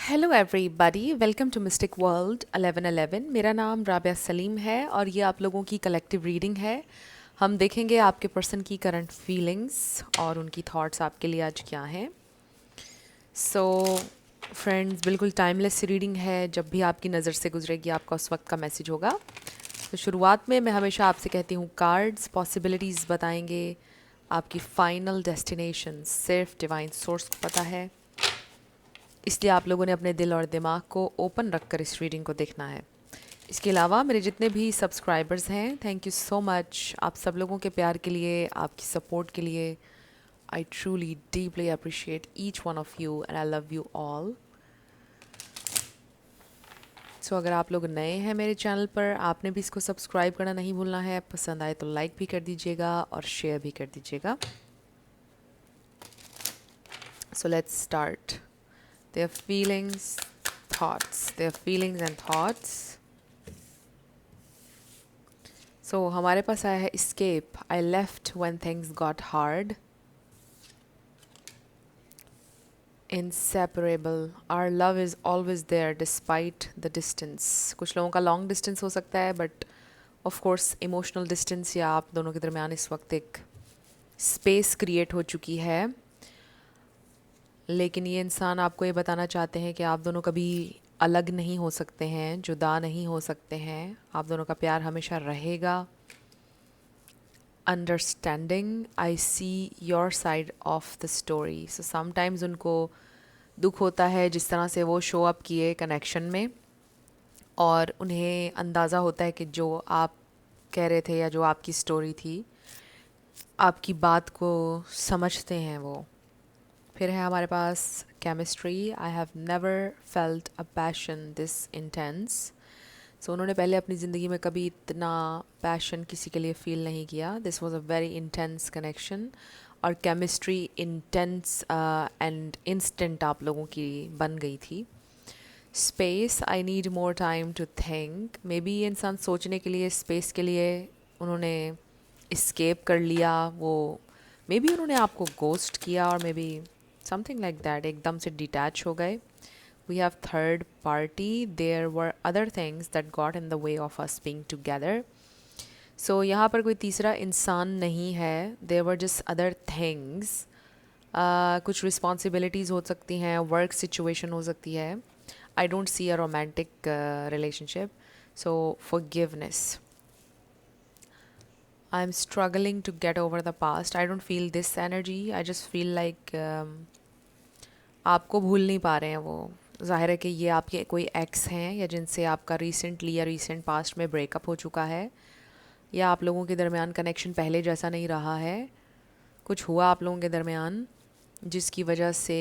Hello everybody, welcome to Mystic World 1111। मेरा नाम राबिया सलीम है और ये आप लोगों की कलेक्टिव रीडिंग है। हम देखेंगे आपके पर्सन की करंट फीलिंग्स और उनकी थॉट्स आपके लिए आज क्या हैं। सो फ्रेंड्स, बिल्कुल टाइमलेस रीडिंग है। जब भी आपकी नज़र से गुजरेगी आपका उस वक्त का मैसेज होगा। तो शुरुआत में मैं हमेशा आपसे कहती हूँ, कार्ड्स पॉसिबिलिटीज़ बताएंगे, आपकी फाइनल डेस्टिनेशन सिर्फ डिवाइन सोर्स को पता है। इसलिए आप लोगों ने अपने दिल और दिमाग को ओपन रखकर इस रीडिंग को देखना है। इसके अलावा मेरे जितने भी सब्सक्राइबर्स हैं, थैंक यू सो मच। आप सब लोगों के प्यार के लिए, आपकी सपोर्ट के लिए I truly deeply appreciate each one of you and I love you all. So अगर आप लोग नए हैं मेरे चैनल पर, आपने भी इसको सब्सक्राइब करना नहीं भूलना है। पसंद आए तो लाइक भी कर दीजिएगा और शेयर भी कर दीजिएगा। So let's start. Their feelings, thoughts, their feelings and thoughts. So हमारे पास आया है escape. I left when things got hard. Inseparable. Our love is always there despite the distance. कुछ लोगों का लॉन्ग डिस्टेंस हो सकता है, but of course emotional distance या आप दोनों के दरमियान इस वक्त एक स्पेस क्रिएट हो चुकी है। लेकिन ये इंसान आपको ये बताना चाहते हैं कि आप दोनों कभी अलग नहीं हो सकते हैं, जुदा नहीं हो सकते हैं। आप दोनों का प्यार हमेशा रहेगा। Understanding, I see your side of the story. So sometimes उनको दुख होता है जिस तरह से वो शो अप किए कनेक्शन में, और उन्हें अंदाज़ा होता है कि जो आप कह रहे थे या जो आपकी स्टोरी थी, आपकी बात को समझते हैं वो। फिर है हमारे पास chemistry. I have never felt a passion this intense. So उन्होंने पहले अपनी ज़िंदगी में कभी इतना पैशन किसी के लिए फ़ील नहीं किया। This was a very intense connection, और केमिस्ट्री इंटेंस एंड इंस्टेंट आप लोगों की बन गई थी। Space, I need more time to think. Maybe ये इंसान सोचने के लिए, स्पेस के लिए उन्होंने इस्केप कर लिया। वो मे बी उन्होंने आपको गोस्ट किया, और may be something like that, एकदम से डिटैच हो गए। We have third party. There were other things that got in the way of us being together. So यहाँ पर कोई तीसरा इंसान नहीं है. There were just other things. कुछ responsibilities हो सकती हैं, work situation हो सकती है. I don't see a romantic relationship. So forgiveness. I'm struggling to get over the past. I don't feel this energy. I just feel like आपको भूल नहीं पा रहे हैं वो। ज़ाहिर है कि ये आपके कोई एक्स हैं, या जिनसे आपका रिसेंटली या रिसेंट पास्ट में ब्रेकअप हो चुका है, या आप लोगों के दरमियान कनेक्शन पहले जैसा नहीं रहा है। कुछ हुआ आप लोगों के दरमियान जिसकी वजह से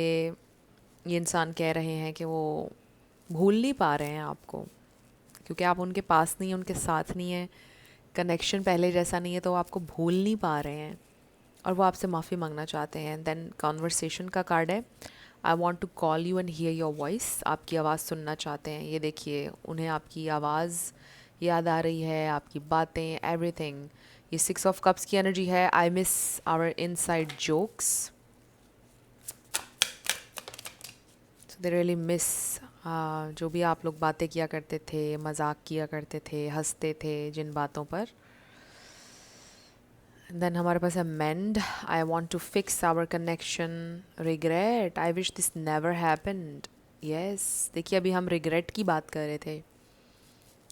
ये इंसान कह रहे हैं कि वो भूल नहीं पा रहे हैं आपको, क्योंकि आप उनके पास नहीं हैं, उनके साथ नहीं हैं, कनेक्शन पहले जैसा नहीं है, तो वो आपको भूल नहीं पा रहे हैं और वो आपसे माफ़ी मांगना चाहते हैं। देन कॉन्वर्सेशन का कार्ड है। I want to call you and hear your voice. आपकी आवाज़ सुनना चाहते हैं। ये देखिए, उन्हें आपकी आवाज़ याद आ रही है, आपकी बातें, एवरीथिंग। ये 6 ऑफ कप्स की एनर्जी है। I miss our inside jokes. So they really miss जो भी आप लोग बातें किया करते थे, मजाक किया करते थे, हंसते थे जिन बातों पर। देन हमारे पास है mend. I want to fix our connection. Regret, I wish this never happened. Yes, देखिए अभी हम रिग्रेट की बात कर रहे थे।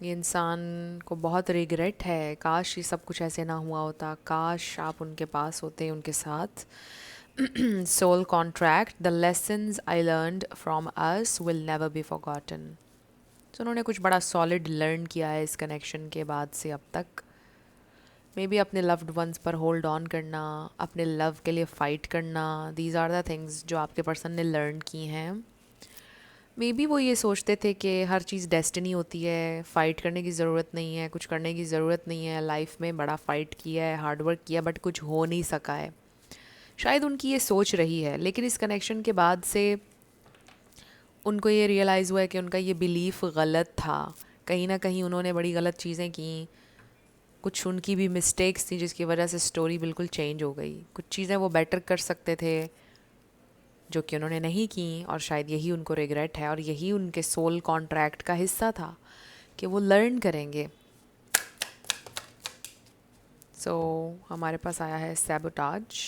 ये इंसान को बहुत रिग्रेट है, काश ये सब कुछ ऐसे ना हुआ होता, काश आप उनके पास होते, उनके साथ। Soul contract, the lessons I learned from us will never be forgotten. तो उन्होंने कुछ बड़ा सॉलिड लर्न किया है इस कनेक्शन के बाद से अब तक। मे बी अपने लव्ड वंस पर होल्ड ऑन करना, अपने लव के लिए फ़ाइट करना, दीज आर द थिंग्स जो आपके पर्सन ने लर्न की हैं। मे बी वो ये सोचते थे कि हर चीज़ डेस्टिनी होती है, फ़ाइट करने की ज़रूरत नहीं है, कुछ करने की ज़रूरत नहीं है। लाइफ में बड़ा फ़ाइट किया है, हार्ड वर्क किया, बट कुछ हो नहीं सका है। शायद उनकी ये सोच रही है, लेकिन इस कनेक्शन के बाद से उनको ये रियलाइज़ हुआ है कि उनका ये बिलीफ गलत था। कहीं ना कहीं उन्होंने बड़ी गलत चीज़ें की, कुछ उनकी भी मिस्टेक्स थी जिसकी वजह से स्टोरी बिल्कुल चेंज हो गई। कुछ चीज़ें वो बेटर कर सकते थे, जो कि उन्होंने नहीं की, और शायद यही उनको रिग्रेट है और यही उनके सोल कॉन्ट्रैक्ट का हिस्सा था कि वो लर्न करेंगे. सो हमारे पास आया है sabotage.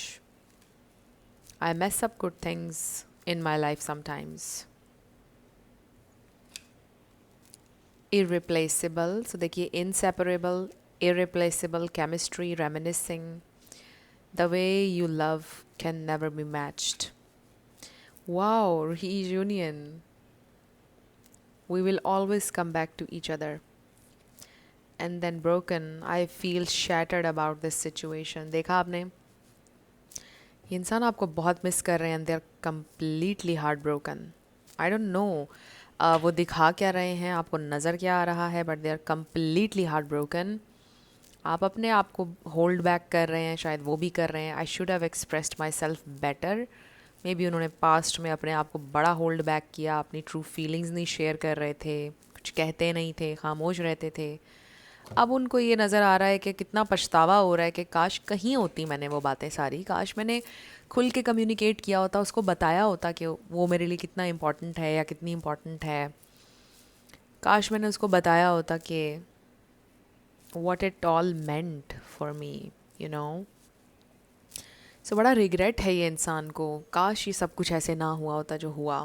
I mess up good things in my life sometimes. Irreplaceable, so देखिए inseparable, irreplaceable chemistry, reminiscing, the way you love can never be matched. Wow, reunion. We will always come back to each other. And then broken, I feel shattered about this situation. देखा आपने, ये इंसान आपको बहुत miss कर रहे हैं, and they're completely heartbroken. I don't know वो दिखा क्या रहे हैं, आपको नज़र क्या आ रहा है, but they are completely heartbroken. आप अपने आप को होल्ड बैक कर रहे हैं, शायद वो भी कर रहे हैं. I should have expressed my self better. May be उन्होंने पास्ट में अपने आप को बड़ा होल्ड बैक किया, अपनी ट्रू फीलिंग्स नहीं शेयर कर रहे थे, कुछ कहते नहीं थे, खामोश रहते थे. अब उनको ये नज़र आ रहा है कि कितना पछतावा हो रहा है कि काश कहीं होती मैंने वो बातें सारी, काश मैंने खुल के कम्युनिकेट किया होता, उसको बताया होता कि वो मेरे लिए कितना इम्पोर्टेंट है या कितनी इम्पोर्टेंट है. काश मैंने उसको बताया होता कि what it all meant for me, you know. सो बड़ा रिग्रेट है ये इंसान को, काश ये सब कुछ ऐसे ना हुआ होता जो हुआ.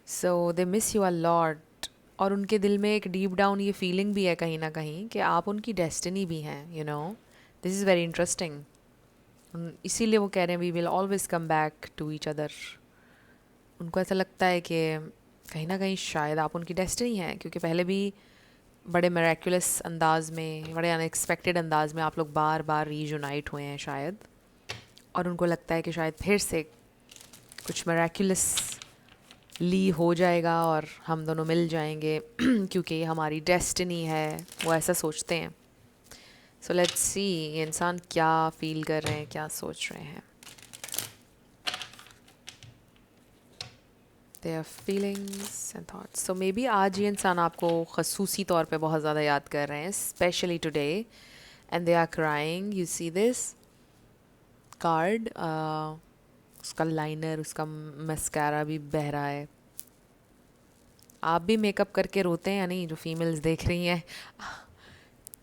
So they miss you a lot. और उनके दिल में एक डीप डाउन ये फीलिंग भी है कहीं ना कहीं कि आप उनकी डेस्टिनी भी हैं, you know. This is very interesting. इसीलिए वो कह रहे हैं we will always come back to each other. उनको ऐसा लगता है कि कहीं ना कहीं शायद आप उनकी डेस्टिनी हैं, क्योंकि पहले भी बड़े मेरेक्युलस अंदाज में, बड़े अनएक्सपेक्टेड अंदाज में आप लोग बार बार रीयूनाइट हुए हैं शायद. और उनको लगता है कि शायद फिर से कुछ मेरेक्युलस ली हो जाएगा और हम दोनों मिल जाएंगे क्योंकि ये हमारी डेस्टिनी है, वो ऐसा सोचते हैं. सो लेट्स सी ये इंसान क्या फील कर रहे हैं, क्या सोच रहे हैं. There feelings and thoughts. So may be आज ये इंसान आपको खसूसी तौर पे बहुत ज़्यादा याद कर रहे हैं, specially today, and they are crying. You see this card, उसका लाइनर, उसका मस्कारा भी बह रहा है. आप भी मेकअप करके रोते हैं या नहीं, जो फीमेल्स देख रही हैं?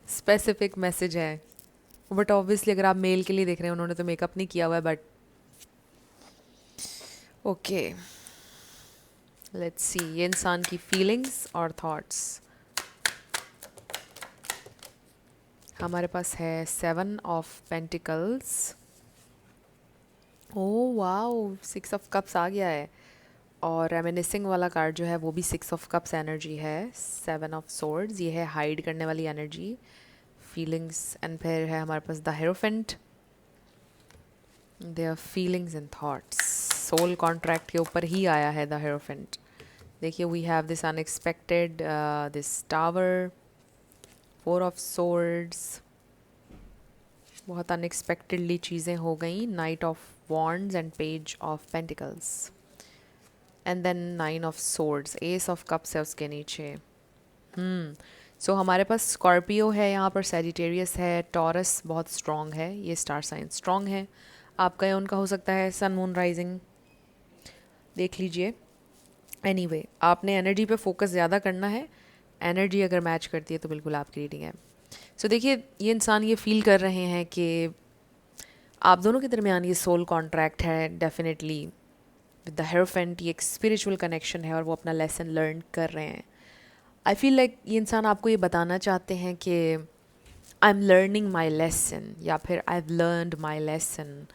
स्पेसिफिक मैसेज है, बट ऑब्वियसली अगर आप मेल के लिए देख रहे हैं, उन्होंने तो मेकअप नहीं किया हुआ है, बट ओके. लेट्स सी ये इंसान की फीलिंग्स और थॉट्स. हमारे पास है 7 of pentacles. Oh wow, 6 of cups आ गया है. और रेमिनिसिंग वाला कार्ड जो है वो भी 6 ऑफ कप्स एनर्जी है. 7 ऑफ सोर्ड्स, ये है हाइड करने वाली एनर्जी, फीलिंग्स. एंड फिर है हमारे पास the hierophant, their feelings and thoughts. Soul contract के ऊपर ही आया है द हेरोफेंट. देखिए we have this unexpected, this tower, 4 of swords. बहुत अनएक्सपेक्टेडली चीज़ें हो गई. Knight of wands and page of pentacles. And then 9 of swords, ace of cups है उसके नीचे. सो हमारे पास स्कॉर्पियो है यहाँ पर, सेजिटेरियस है, टॉरस बहुत स्ट्रॉन्ग है, ये स्टार साइन स्ट्रॉन्ग है. आपका या उनका हो सकता है सन मून राइजिंग, देख लीजिए. एनीवे, आपने एनर्जी पे फोकस ज़्यादा करना है. एनर्जी अगर मैच करती है तो बिल्कुल आपकी रीडिंग है. सो देखिए ये इंसान ये फील कर रहे हैं कि आप दोनों के दरमियान ये सोल कॉन्ट्रैक्ट है डेफिनेटली. विद द हेरोफेंट ये एक स्पिरिचुअल कनेक्शन है और वो अपना लेसन लर्न कर रहे हैं. आई फील लाइक ये इंसान आपको ये बताना चाहते हैं कि I am learning my lesson, या फिर I have learned my lesson.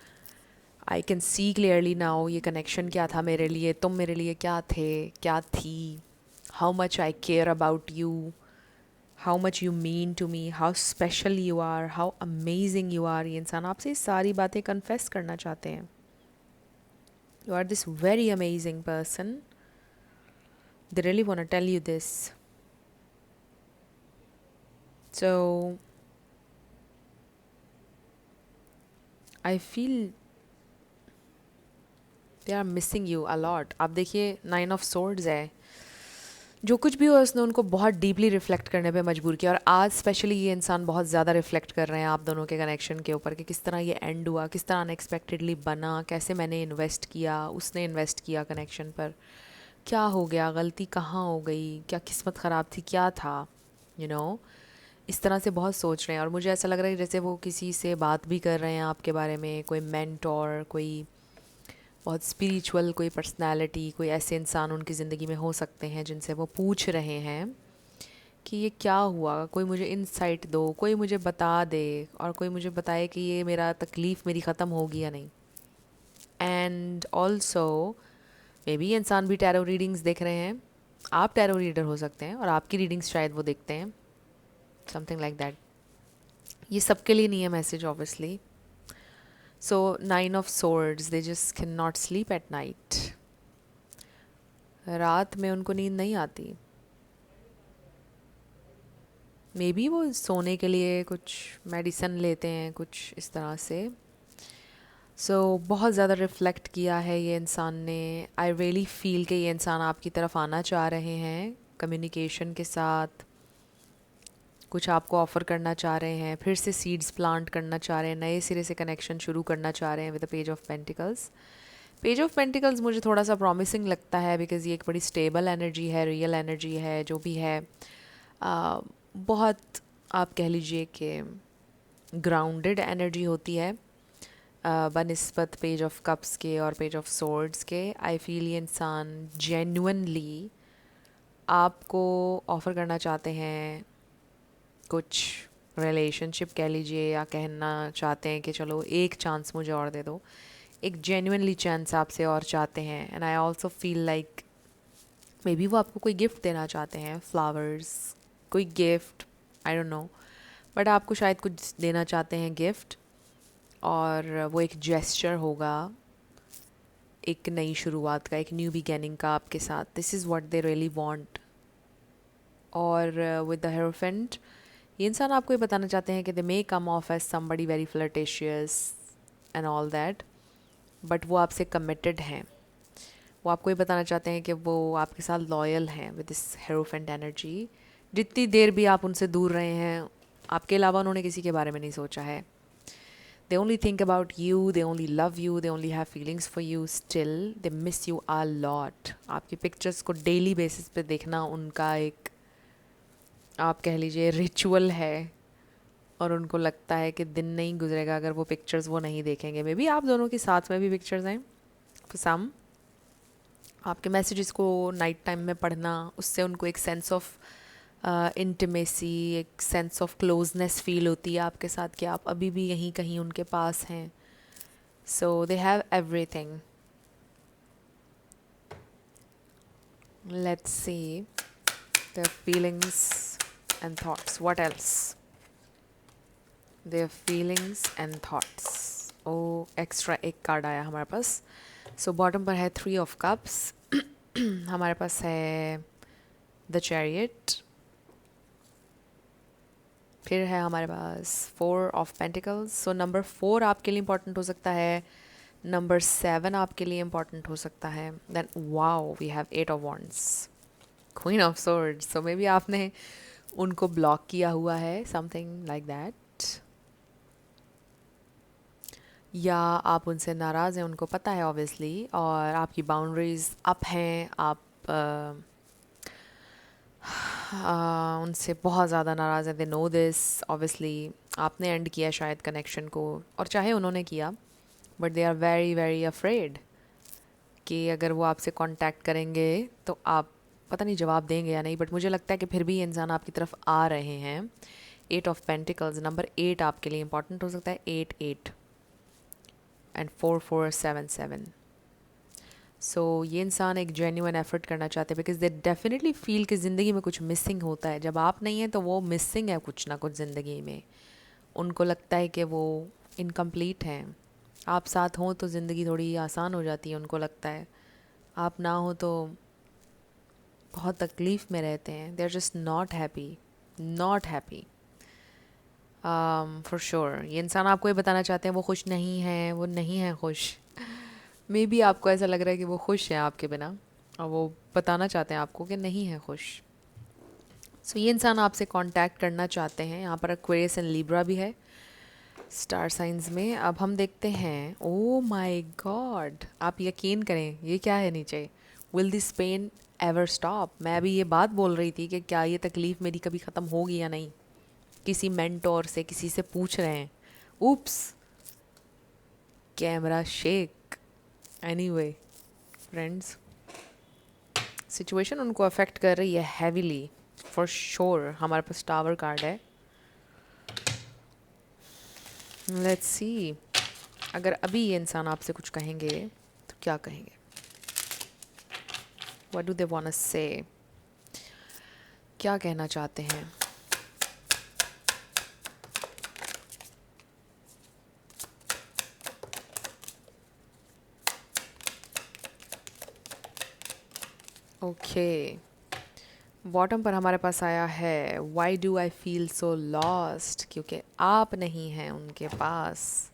I can see clearly now ये कनेक्शन क्या था मेरे लिए, तुम मेरे लिए क्या थे, क्या थी. How much I care about you, how much you mean to me, how special you are, how amazing you are. ये इंसान आपसे ये सारी बातें कन्फेस करना चाहते हैं. You are this very amazing person. They really want to tell you this. So I feel they are missing you a lot. आप देखिए 9 ऑफ swords है. जो कुछ भी हुआ उसने उनको बहुत डीपली रिफ्लेक्ट करने पे मजबूर किया, और आज स्पेशली ये इंसान बहुत ज़्यादा रिफ्लेक्ट कर रहे हैं आप दोनों के कनेक्शन के ऊपर कि किस तरह ये एंड हुआ, किस तरह अनएक्सपेक्टेडली बना, कैसे मैंने इन्वेस्ट किया, उसने इन्वेस्ट किया कनेक्शन पर, क्या हो गया, गलती कहाँ हो गई, क्या किस्मत ख़राब थी, क्या था, यू you know? इस तरह से बहुत सोच रहे हैं। और मुझे ऐसा लग रहा है जैसे वो किसी से बात भी कर रहे हैं आपके बारे में, कोई मेंटोर, कोई बहुत स्पिरिचुअल कोई पर्सनालिटी, कोई ऐसे इंसान उनकी ज़िंदगी में हो सकते हैं जिनसे वो पूछ रहे हैं कि ये क्या हुआ, कोई मुझे इंसाइट दो, कोई मुझे बता दे, और कोई मुझे बताए कि ये मेरा तकलीफ़ मेरी ख़त्म होगी या नहीं। एंड ऑल्सो मे बी इंसान भी टैरो रीडिंग्स देख रहे हैं, आप टैरो रीडर हो सकते हैं और आपकी रीडिंग्स शायद वो देखते हैं, समथिंग लाइक दैट। ये सबके लिए नहीं है message obviously. So 9 of Swords, they just can not sleep at night. रात में उनको नींद नहीं आती। मे बी वो सोने के लिए कुछ मेडिसिन लेते हैं, कुछ इस तरह से। बहुत ज़्यादा रिफ़्लेक्ट किया है ये इंसान ने। आई रियली फील कि ये इंसान आपकी तरफ आना चाह रहे हैं कम्युनिकेशन के साथ, कुछ आपको ऑफ़र करना चाह रहे हैं, फिर से सीड्स प्लांट करना चाह रहे हैं, नए सिरे से कनेक्शन शुरू करना चाह रहे हैं with the page of pentacles. Page of pentacles मुझे थोड़ा सा प्रॉमिसिंग लगता है बिकॉज़ ये एक बड़ी स्टेबल एनर्जी है, रियल एनर्जी है, जो भी है बहुत, आप कह लीजिए कि ग्राउंडेड एनर्जी होती है बनिस्बत पेज ऑफ कप्स के और पेज ऑफ सोर्ड्स के। आई फील ये इंसान जेन्युइनली आपको ऑफ़र करना चाहते हैं कुछ रिलेशनशिप कह लीजिए, या कहना चाहते हैं कि चलो एक चांस मुझे और दे दो, एक जेन्युइनली चांस आपसे और चाहते हैं। And I also feel like may be वो आपको कोई गिफ्ट देना चाहते हैं, फ्लावर्स, कोई gift, I don't no, but आपको शायद कुछ देना चाहते हैं गिफ्ट, और वो एक जेस्चर होगा एक नई शुरुआत का, एक न्यू बिगेनिंग का आपके साथ। This is what they really want. और विद द हेरोफेंट ये इंसान आपको ये बताना चाहते हैं कि they may come off as somebody very flirtatious and all that, but वो आपसे कमिटेड हैं। वो आपको ये बताना चाहते हैं कि वो आपके साथ लॉयल हैं विद दिस हेरोफेंट एनर्जी। जितनी देर भी आप उनसे दूर रहे हैं, आपके अलावा उन्होंने किसी के बारे में नहीं सोचा है। They only think about you, they only love you, they only have feelings for you, still they miss you a lot. आपकी पिक्चर्स को डेली बेसिस पे देखना उनका एक, आप कह लीजिए, रिचुअल है, और उनको लगता है कि दिन नहीं गुजरेगा अगर वो पिक्चर्स वो नहीं देखेंगे। मे बी आप दोनों के साथ में भी पिक्चर्स हैं फॉर सम। आपके मैसेजेस को नाइट टाइम में पढ़ना, उससे उनको एक सेंस ऑफ इंटीमेसी, एक सेंस ऑफ क्लोजनेस फील होती है आपके साथ कि आप अभी भी यहीं कहीं उनके पास हैं। So they have everything. Let's see their feelings and thoughts. What else? Their feelings and thoughts. ओ एक्स्ट्रा एक कार्ड आया हमारे पास। बॉटम पर है 3 of Cups। हमारे पास है द चैरियट, फिर है हमारे पास 4 of Pentacles। नंबर 4 आपके लिए इम्पॉर्टेंट हो सकता है, नंबर 7 आपके लिए इम्पॉर्टेंट हो सकता है। Then wow, we have 8 of Wands, queen of Swords। Maybe आपने उनको ब्लॉक किया हुआ है, समथिंग लाइक दैट, या आप उनसे नाराज़ हैं, उनको पता है ऑब्वियसली, और आपकी बाउंड्रीज अप हैं, आप उनसे बहुत ज़्यादा नाराज़ हैं। They know this obviously. आपने एंड किया शायद कनेक्शन को, और चाहे उन्होंने किया, but they are very very afraid कि अगर वो आपसे कांटेक्ट करेंगे तो आप पता नहीं जवाब देंगे या नहीं। बट मुझे लगता है कि फिर भी ये इंसान आपकी तरफ आ रहे हैं। 8 of Pentacles, नंबर 8 आपके लिए इंपॉर्टेंट हो सकता है, 8 एंड 4 ये इंसान एक जेन्युइन एफर्ट करना चाहते हैं बिकॉज दे डेफिनेटली फील कि ज़िंदगी में कुछ मिसिंग होता है। जब आप नहीं हैं तो वो मिसिंग है कुछ ना कुछ ज़िंदगी में। उनको लगता है कि वो इनकम्प्लीट हैं। आप साथ हों तो ज़िंदगी थोड़ी आसान हो जाती है, उनको लगता है। आप ना हो तो बहुत तकलीफ़ में रहते हैं। They are just not happy, not happy for sure. ये इंसान आपको ये बताना चाहते हैं वो खुश नहीं हैं, वो नहीं हैं खुश। मे बी आपको ऐसा लग रहा है कि वो खुश हैं आपके बिना, और वो बताना चाहते हैं आपको कि नहीं है खुश। सो ये इंसान आपसे कांटेक्ट करना चाहते हैं। यहाँ पर एक्वेरियस एंड लिब्रा भी है स्टार साइंस में। अब हम देखते हैं, ओ माय गॉड, आप यकीन करें ये क्या है नीचे, will this pain ever stop. मैं अभी ये बात बोल रही थी कि क्या ये तकलीफ़ मेरी कभी ख़त्म होगी या नहीं, किसी मेंटोर से, किसी से पूछ रहे हैं। Oops, camera shake. Anyway friends, situation उनको अफेक्ट कर रही है हैवीली फॉर श्योर। हमारे पास टावर कार्ड है। लेट्स सी, अगर अभी ये इंसान आपसे कुछ कहेंगे तो क्या कहेंगे? What do they want to say? क्या कहना चाहते हैं? ओके, बॉटम पर हमारे पास आया है why do I feel so lost, क्योंकि आप नहीं हैं उनके पास।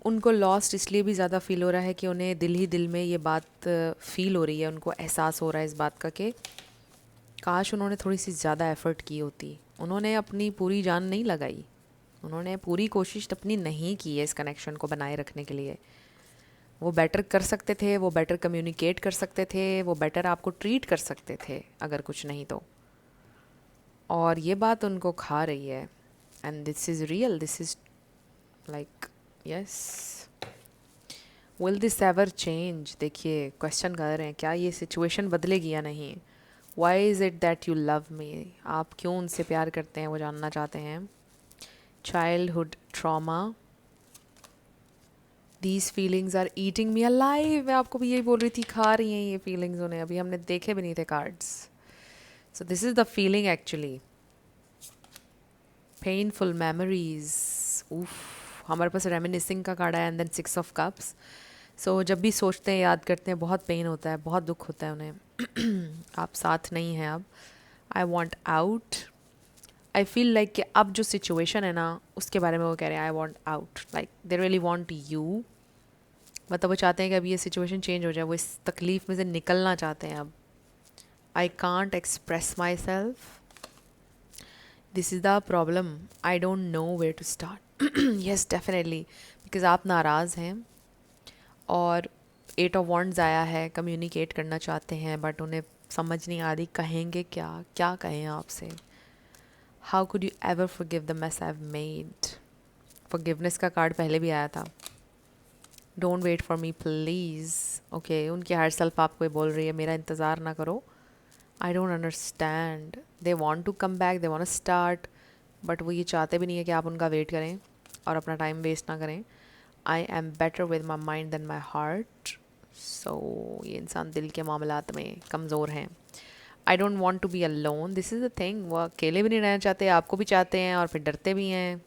उनको लॉस्ट इसलिए भी ज़्यादा फील हो रहा है कि उन्हें दिल ही दिल में ये बात फील हो रही है, उनको एहसास हो रहा है इस बात का कि काश उन्होंने थोड़ी सी ज़्यादा एफ़र्ट की होती। उन्होंने अपनी पूरी जान नहीं लगाई, उन्होंने पूरी कोशिश अपनी नहीं की है इस कनेक्शन को बनाए रखने के लिए। वो बेटर कर सकते थे, वो बेटर कम्युनिकेट कर सकते थे, वो बेटर आपको ट्रीट कर सकते थे अगर कुछ नहीं तो। और ये बात उनको खा रही है। And this is real, this is like yes, will this ever change. देखिए क्वेश्चन कर रहे हैं, क्या ये सिचुएशन बदलेगी या नहीं। Why is it that you love me, आप क्यों उनसे प्यार करते हैं वो जानना चाहते हैं। Childhood trauma, these feelings are eating me alive. मैं आपको भी यही बोल रही थी, खा रही हैं ये फीलिंग्स उन्हें, अभी हमने देखे भी नहीं थे cards. So this is the feeling actually. Painful memories, उफ, हमारे पास रेमिनिसिंग का कार्ड है एंड देन 6 ऑफ कप्स। सो जब भी सोचते हैं, याद करते हैं, बहुत पेन होता है, बहुत दुख होता है उन्हें। आप साथ नहीं हैं अब। I want out, I feel like कि अब जो सिचुएशन है ना उसके बारे में वो कह रहे हैं I want out, like they really want you. मतलब वो चाहते हैं कि अभी ये सिचुएशन चेंज हो जाए, वो इस तकलीफ़ में से निकलना चाहते हैं अब। I can't express myself, this is the problem, I don't know where to start. Yes definitely, because आप नाराज़ हैं और 8 ऑफ वॉन्ड्स आया है, कम्युनिकेट करना चाहते हैं बट उन्हें समझ नहीं आ रही कहेंगे क्या, क्या कहें आपसे। How could you ever forgive the mess I have made. Forgiveness का कार्ड पहले भी आया था। Don't wait for me please. Okay, उनकी हायर सेल्फ आपको ये बोल रही है मेरा इंतज़ार ना करो। I don't understand, they want to come back, they want start, but वो ये चाहते भी नहीं है कि आप उनका वेट करें और अपना टाइम वेस्ट ना करें। I am better with my mind than my heart. So ये इंसान दिल के मामलात में कमज़ोर हैं। I don't want to be alone, this is the thing, वो अकेले भी नहीं रहना चाहते, आपको भी चाहते हैं और फिर डरते भी हैं।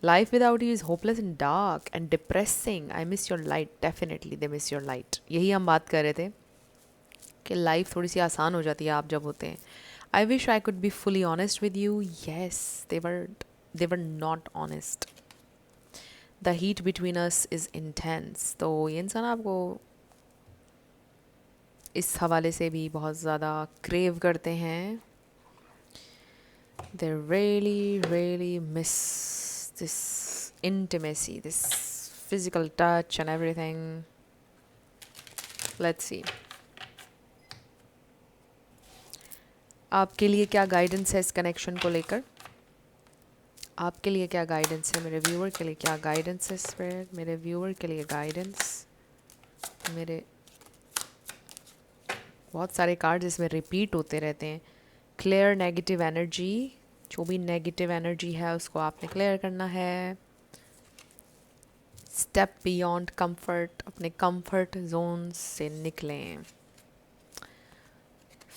Life without you is hopeless and dark and depressing, I miss your light, definitely they miss your light. यही हम बात कर रहे थे कि लाइफ थोड़ी सी आसान हो जाती है आप जब होते हैं। I wish I could be fully honest with you, yes they were not honest. The heat between us is intense. तो ये इंसान आपको इस हवाले से भी बहुत ज़्यादा क्रेव करते हैं। They really really miss this intimacy, this physical touch and everything. Let's सी आपके लिए क्या गाइडेंस है इस कनेक्शन को लेकर। आपके लिए क्या गाइडेंस है, मेरे व्यूअर के लिए क्या गाइडेंस है स्पिरिट, मेरे व्यूअर के लिए गाइडेंस। मेरे बहुत सारे कार्ड्स इसमें रिपीट होते रहते हैं। क्लियर नेगेटिव एनर्जी, जो भी नेगेटिव एनर्जी है उसको आपने क्लियर करना है। स्टेप बियॉन्ड कंफर्ट, अपने कंफर्ट जोन से निकलें।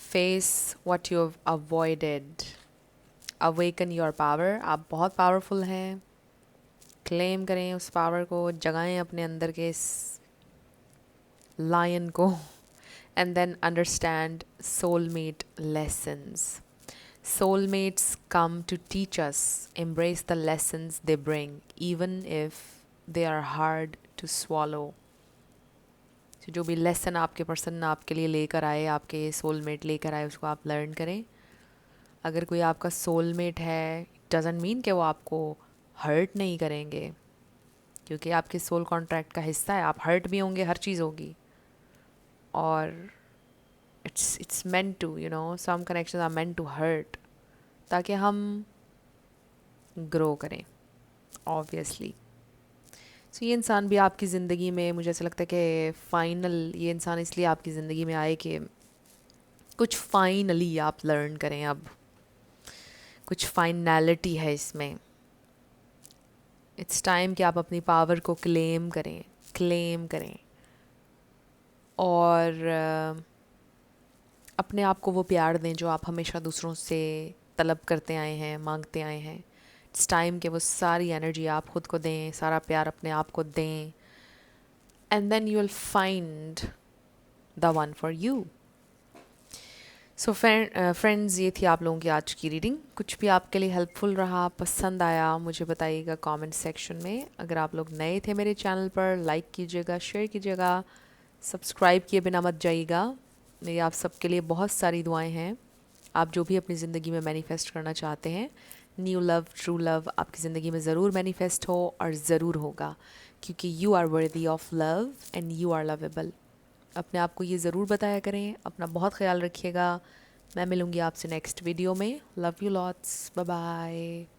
Face what you have avoided, awaken your power, आप बहुत पावरफुल हैं। क्लेम करें उस पावर को, जगाएं अपने अंदर के इस लायन को। And then understand soulmate lessons. Soulmates come to teach us, embrace the lessons they bring, even if they are hard to swallow. तो जो भी लेसन आपके पर्सन आपके लिए लेकर आए, आपके सोलमेट लेकर आए, उसको आप लर्न करें। अगर कोई आपका सोलमेट है, डजंट मीन कि वो आपको हर्ट नहीं करेंगे, क्योंकि आपके सोल कॉन्ट्रैक्ट का हिस्सा है। आप हर्ट भी होंगे, हर चीज़ होगी, और it's meant to, you know, some connections are meant to hurt, ताकि हम ग्रो करें ऑब्वियसली। सो ये इंसान भी आपकी ज़िंदगी में, मुझे ऐसा लगता है कि फ़ाइनल ये इंसान इसलिए आपकी ज़िंदगी में आए कि कुछ फाइनली आप लर्न करें। अब कुछ फाइनैलिटी है इसमें। इट्स टाइम कि आप अपनी पावर को क्लेम करें और अपने आप को वो प्यार दें जो आप हमेशा दूसरों से तलब करते आए हैं, मांगते आए हैं। इट्स टाइम कि वो सारी एनर्जी आप खुद को दें, सारा प्यार अपने आप को दें, and then you will find the one for you. So friends, ये थी आप लोगों की आज की रीडिंग। कुछ भी आपके लिए हेल्पफुल रहा, पसंद आया, मुझे बताइएगा कमेंट सेक्शन में। अगर आप लोग नए थे मेरे चैनल पर, लाइक कीजिएगा, शेयर कीजिएगा, सब्सक्राइब किए बिना मत जाइएगा। मेरी आप सबके लिए बहुत सारी दुआएं हैं। आप जो भी अपनी ज़िंदगी में मैनिफेस्ट करना चाहते हैं, न्यू लव, ट्रू लव आपकी ज़िंदगी में ज़रूर मैनिफेस्ट हो, और ज़रूर होगा, क्योंकि you are worthy of love and you are lovable. अपने आप को ये ज़रूर बताया करें। अपना बहुत ख्याल रखिएगा। मैं मिलूँगी आपसे नेक्स्ट वीडियो में। Love you lots, bye bye.